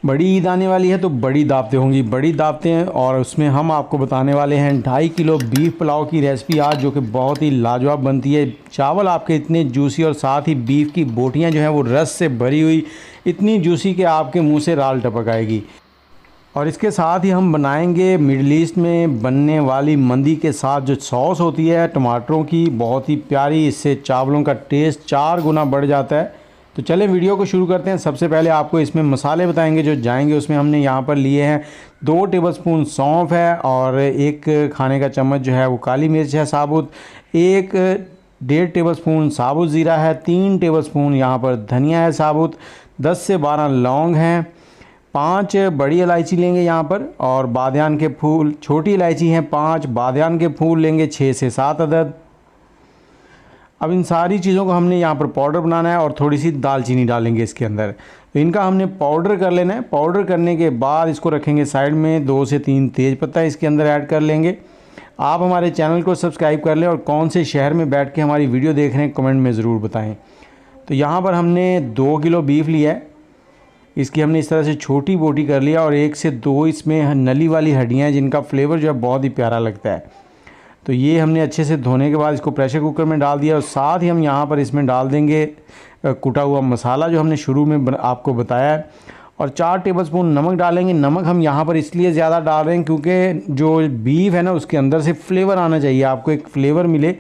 बड़ी ईद आने वाली है तो बड़ी दावतें होंगी, बड़ी दावतें, और उसमें हम आपको बताने वाले हैं 2.5 किलो बीफ पुलाव की रेसिपी आज, जो कि बहुत ही लाजवाब बनती है। चावल आपके इतने जूसी और साथ ही बीफ की बोटियां जो हैं वो रस से भरी हुई इतनी जूसी कि आपके मुंह से राल टपक आएगी। और इसके साथ ही हम बनाएंगे मिडल ईस्ट में बनने वाली मंदी के साथ जो सॉस होती है टमाटरों की, बहुत ही प्यारी। इससे चावलों का टेस्ट 4 गुना बढ़ जाता है। तो चलें वीडियो को शुरू करते हैं। सबसे पहले आपको इसमें मसाले बताएंगे जो जाएंगे। उसमें हमने यहाँ पर लिए हैं 2 टेबलस्पून सौंफ है, और 1 खाने का चम्मच जो है वो काली मिर्च है साबुत, 1.5 टेबलस्पून साबुत ज़ीरा है, 3 टेबलस्पून यहाँ पर धनिया है साबुत, 10 से 12 लौंग हैं, 5 बड़ी इलायची लेंगे यहाँ पर, और बादियान के फूल, छोटी इलायची हैं 5, बादियान के फूल लेंगे 6 से 7 अदद। अब इन सारी चीज़ों को हमने यहाँ पर पाउडर बनाना है, और थोड़ी सी दालचीनी डालेंगे इसके अंदर। तो इनका हमने पाउडर कर लेना है। पाउडर करने के बाद इसको रखेंगे साइड में। 2 से 3 तेज़पत्ता इसके अंदर ऐड कर लेंगे। आप हमारे चैनल को सब्सक्राइब कर लें, और कौन से शहर में बैठ के हमारी वीडियो देख रहे हैं कमेंट में ज़रूर बताएँ। तो यहाँ पर हमने 2 किलो बीफ लिया है। इसकी हमने इस तरह से छोटी बोटी कर लिया, और 1 से 2 इसमें नली वाली हड्डियाँ हैं जिनका फ्लेवर जो है बहुत ही प्यारा लगता है। तो ये हमने अच्छे से धोने के बाद इसको प्रेशर कुकर में डाल दिया, और साथ ही हम यहाँ पर इसमें डाल देंगे कुटा हुआ मसाला जो हमने शुरू में आपको बताया है, और 4 टेबलस्पून नमक डालेंगे। नमक हम यहाँ पर इसलिए ज़्यादा डाल रहे हैं क्योंकि जो बीफ है ना उसके अंदर से फ्लेवर आना चाहिए, आपको एक फ्लेवर मिले।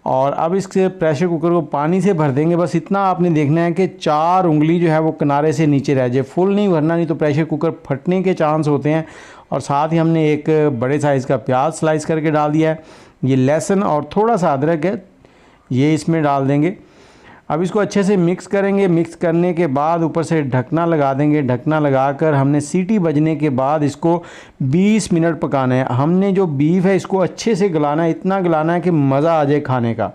और अब इसके प्रेशर कुकर को पानी से भर देंगे। बस इतना आपने देखना है कि 4 उंगली जो है वो किनारे से नीचे रह जाए, फुल नहीं भरना, नहीं तो प्रेशर कुकर फटने के चांस होते हैं। और साथ ही हमने एक बड़े साइज़ का प्याज स्लाइस करके डाल दिया है। ये लहसुन और थोड़ा सा अदरक है, ये इसमें डाल देंगे। अब इसको अच्छे से मिक्स करेंगे। मिक्स करने के बाद ऊपर से ढकना लगा देंगे। ढकना लगाकर हमने सीटी बजने के बाद इसको 20 मिनट पकाना है। हमने जो बीफ है इसको अच्छे से गलाना है, इतना गलाना है कि मज़ा आ जाए खाने का।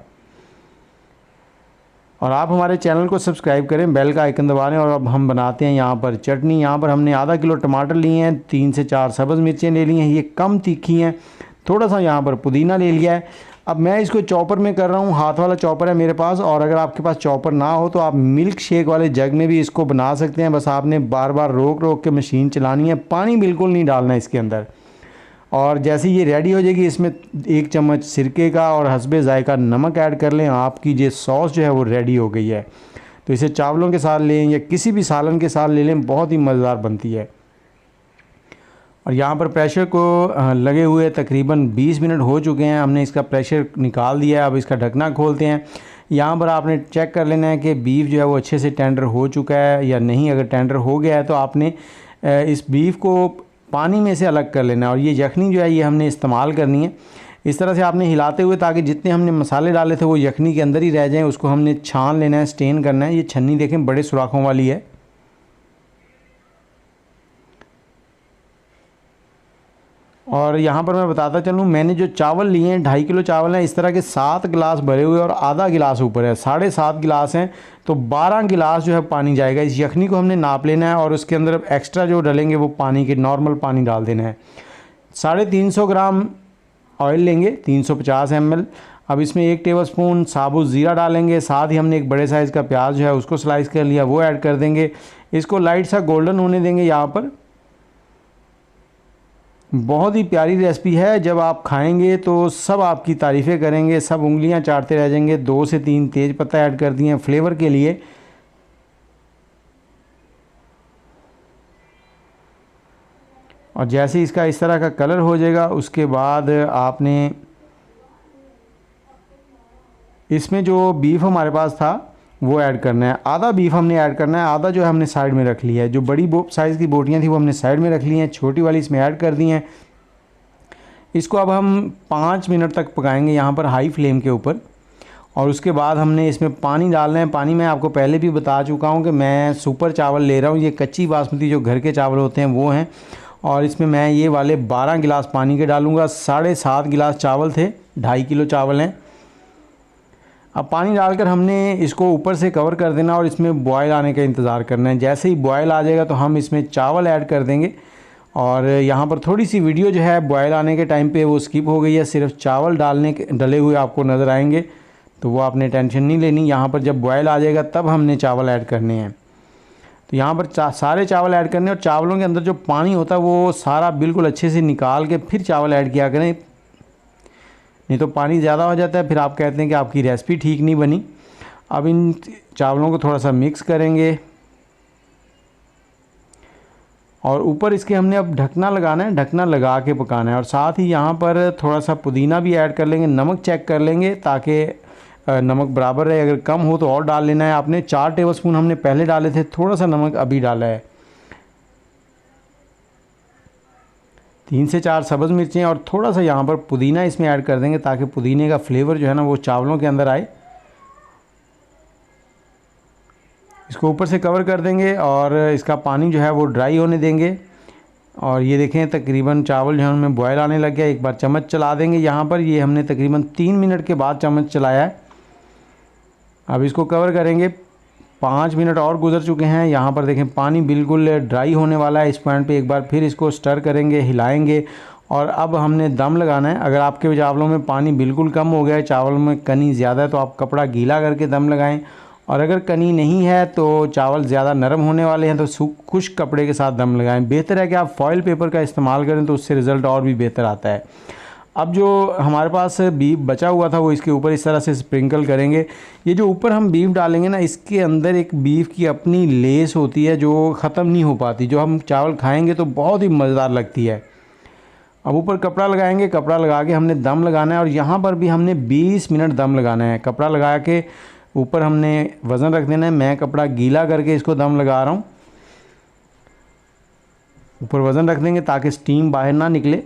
और आप हमारे चैनल को सब्सक्राइब करें, बेल का आइकन दबा लें। और अब हम बनाते हैं यहाँ पर चटनी। यहाँ पर हमने आधा किलो टमाटर लिए हैं, 3 से 4 सब्ज़ मिर्चें ले ली हैं, ये कम तीखी हैं। थोड़ा सा यहाँ पर पुदीना ले लिया है। अब मैं इसको चॉपर में कर रहा हूँ, हाथ वाला चॉपर है मेरे पास, और अगर आपके पास चॉपर ना हो तो आप मिल्क शेक वाले जग में भी इसको बना सकते हैं। बस आपने बार बार रोक रोक के मशीन चलानी है, पानी बिल्कुल नहीं डालना है इसके अंदर। और जैसे ये रेडी हो जाएगी, इसमें 1 चम्मच सिरके का और हस्बे ज़ायका नमक ऐड कर लें। आपकी ये सॉस जो है वो रेडी हो गई है। तो इसे चावलों के साथ लें या किसी भी सालन के साथ ले लें, बहुत ही मज़ेदार बनती है। और यहाँ पर प्रेशर को लगे हुए तकरीबन 20 मिनट हो चुके हैं। हमने इसका प्रेशर निकाल दिया है। अब इसका ढकना खोलते हैं। यहाँ पर आपने चेक कर लेना है कि बीफ जो है वो अच्छे से टेंडर हो चुका है या नहीं। अगर टेंडर हो गया है तो आपने इस बीफ को पानी में से अलग कर लेना है, और ये यखनी जो है ये हमने इस्तेमाल करनी है। इस तरह से आपने हिलाते हुए, ताकि जितने हमने मसाले डाले थे वो यखनी के अंदर ही रह जाएँ। उसको हमने छान लेना है, स्टेन करना है। ये छन्नी देखें बड़े सुराखों वाली है। और यहाँ पर मैं बताता चलूँ, मैंने जो चावल लिए हैं 2.5 किलो चावल हैं, इस तरह के 7 गिलास भरे हुए और आधा गिलास ऊपर है, 7.5 गिलास हैं। तो 12 गिलास जो है पानी जाएगा। इस यखनी को हमने नाप लेना है, और उसके अंदर एक्स्ट्रा जो डलेंगे वो पानी के नॉर्मल पानी डाल देना है। 350 ग्राम ऑयल लेंगे, 350 ml। अब इसमें 1 टेबलस्पून साबुत ज़ीरा डालेंगे। साथ ही हमने एक बड़े साइज़ का प्याज जो है उसको स्लाइस कर लिया, वो ऐड कर देंगे। इसको लाइट सा गोल्डन होने देंगे। यहाँ पर बहुत ही प्यारी रेसिपी है, जब आप खाएंगे तो सब आपकी तारीफ़ें करेंगे, सब उंगलियां चाटते रह जाएंगे। 2 से 3 तेज पत्ता ऐड कर दिए हैं फ्लेवर के लिए। और जैसे इसका इस तरह का कलर हो जाएगा, उसके बाद आपने इसमें जो बीफ हमारे पास था वो ऐड करना है। आधा बीफ हमने ऐड करना है, आधा जो है हमने साइड में रख लिया है। जो बड़ी साइज़ की बोटियां थी वो हमने साइड में रख ली हैं, छोटी वाली इसमें ऐड कर दी हैं। इसको अब हम 5 मिनट तक पकाएंगे यहाँ पर हाई फ्लेम के ऊपर। और उसके बाद हमने इसमें पानी डालना है। पानी मैं आपको पहले भी बता चुका हूँ कि मैं सुपर चावल ले रहा हूँ। ये कच्ची बासमती जो घर के चावल होते हैं वो हैं, और इसमें मैं ये वाले 12 गिलास पानी के डालूँगा। 7.5 गिलास चावल थे, 2.5 किलो चावल हैं। अब पानी डालकर हमने इसको ऊपर से कवर कर देना, और इसमें बॉयल आने का इंतज़ार करना है। जैसे ही बॉयल आ जाएगा तो हम इसमें चावल ऐड कर देंगे। और यहाँ पर थोड़ी सी वीडियो जो है बॉयल आने के टाइम पे वो स्किप हो गई है, सिर्फ चावल डले हुए आपको नज़र आएंगे, तो वो आपने टेंशन नहीं लेनी। यहाँ पर जब बॉयल आ जाएगा तब हमने चावल ऐड करने हैं। तो यहाँ पर सारे चावल ऐड करने, और चावलों के अंदर जो पानी होता है वो सारा बिल्कुल अच्छे से निकाल के फिर चावल ऐड किया करें, नहीं तो पानी ज़्यादा हो जाता है, फिर आप कहते हैं कि आपकी रेसिपी ठीक नहीं बनी। अब इन चावलों को थोड़ा सा मिक्स करेंगे और ऊपर इसके हमने अब ढकना लगाना है, ढकना लगा के पकाना है। और साथ ही यहाँ पर थोड़ा सा पुदीना भी ऐड कर लेंगे, नमक चेक कर लेंगे ताकि नमक बराबर रहे, अगर कम हो तो और डाल लेना है आपने। 4 टेबलस्पून हमने पहले डाले थे, थोड़ा सा नमक अभी डाला है। 3 से 4 सब्ज़ मिर्चें और थोड़ा सा यहाँ पर पुदीना इसमें ऐड कर देंगे ताकि पुदीने का फ्लेवर जो है ना वो चावलों के अंदर आए। इसको ऊपर से कवर कर देंगे और इसका पानी जो है वो ड्राई होने देंगे। और ये देखें तकरीबन चावल जो है उनमें बॉयल आने लग गया। एक बार चम्मच चला देंगे यहाँ पर, ये हमने तकरीबन 3 मिनट के बाद चम्मच चलाया है। अब इसको कवर करेंगे। 5 मिनट और गुजर चुके हैं। यहाँ पर देखें पानी बिल्कुल ड्राई होने वाला है। इस पॉइंट पे एक बार फिर इसको स्टर करेंगे, हिलाएंगे और अब हमने दम लगाना है। अगर आपके चावलों में पानी बिल्कुल कम हो गया है, चावल में कनी ज़्यादा है, तो आप कपड़ा गीला करके दम लगाएं। और अगर कनी नहीं है तो चावल ज़्यादा नरम होने वाले हैं तो खुश्क कपड़े के साथ दम लगाएं। बेहतर है कि आप फॉइल पेपर का इस्तेमाल करें तो उससे रिज़ल्ट और भी बेहतर आता है। अब जो हमारे पास बीफ बचा हुआ था वो इसके ऊपर इस तरह से स्प्रिंकल करेंगे। ये जो ऊपर हम बीफ डालेंगे ना, इसके अंदर एक बीफ की अपनी लेस होती है जो ख़त्म नहीं हो पाती, जो हम चावल खाएंगे तो बहुत ही मज़ेदार लगती है। अब ऊपर कपड़ा लगाएंगे, कपड़ा लगा के हमने दम लगाना है और यहाँ पर भी हमने 20 मिनट दम लगाना है। कपड़ा लगा के ऊपर हमने वज़न रख देना है। मैं कपड़ा गीला करके इसको दम लगा रहा हूँ। ऊपर वज़न रख देंगे ताकि स्टीम बाहर ना निकले।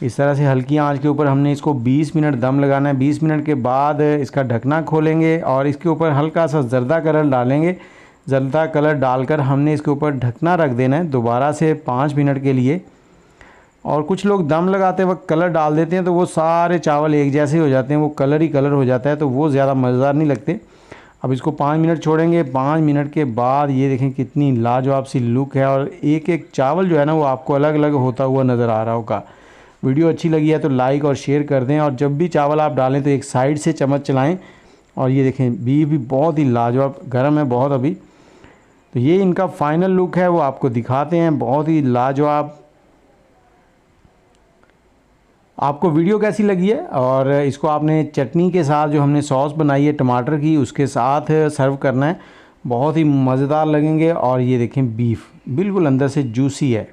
इस तरह से हल्की आंच के ऊपर हमने इसको 20 मिनट दम लगाना है। 20 मिनट के बाद इसका ढकना खोलेंगे और इसके ऊपर हल्का सा जर्दा कलर डालेंगे। जर्दा कलर डालकर हमने इसके ऊपर ढकना रख देना है दोबारा से 5 मिनट के लिए। और कुछ लोग दम लगाते वक्त कलर डाल देते हैं तो वो सारे चावल एक जैसे हो जाते हैं, वो कलर ही कलर हो जाता है, तो वो ज़्यादा मज़ेदार नहीं लगते। अब इसको 5 मिनट छोड़ेंगे। 5 मिनट के बाद ये देखें कितनी लाजवाब सी लुक है और एक एक चावल जो है ना वो आपको अलग अलग होता हुआ नज़र आ रहा होगा। वीडियो अच्छी लगी है तो लाइक और शेयर कर दें और जब भी चावल आप डालें तो एक साइड से चम्मच चलाएं। और ये देखें बीफ भी बहुत ही लाजवाब, गर्म है बहुत अभी। तो ये इनका फाइनल लुक है, वो आपको दिखाते हैं, बहुत ही लाजवाब। आपको वीडियो कैसी लगी है और इसको आपने चटनी के साथ जो हमने सॉस बनाई है टमाटर की उसके साथ सर्व करना है, बहुत ही मज़ेदार लगेंगे। और ये देखें बीफ बिल्कुल अंदर से जूसी है।